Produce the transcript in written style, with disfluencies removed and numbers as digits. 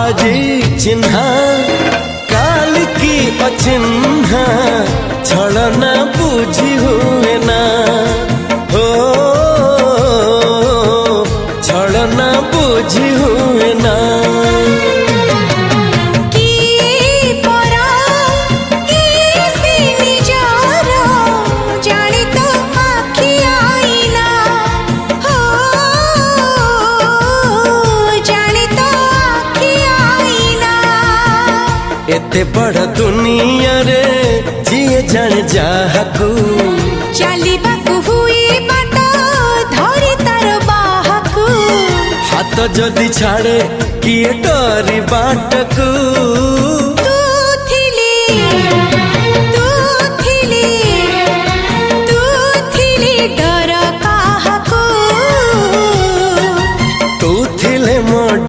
आजी चिन्हा काल की अचिन्हा छलना बुझी हुए ना हो छलना बुझी हुए ना एते बड़ दुनिया रे जिए जान जाहकू चलिबाकू हुई बाट धरी तार बाहकू हाथ जदि छाड़े किए डरी बाटकू तू थिली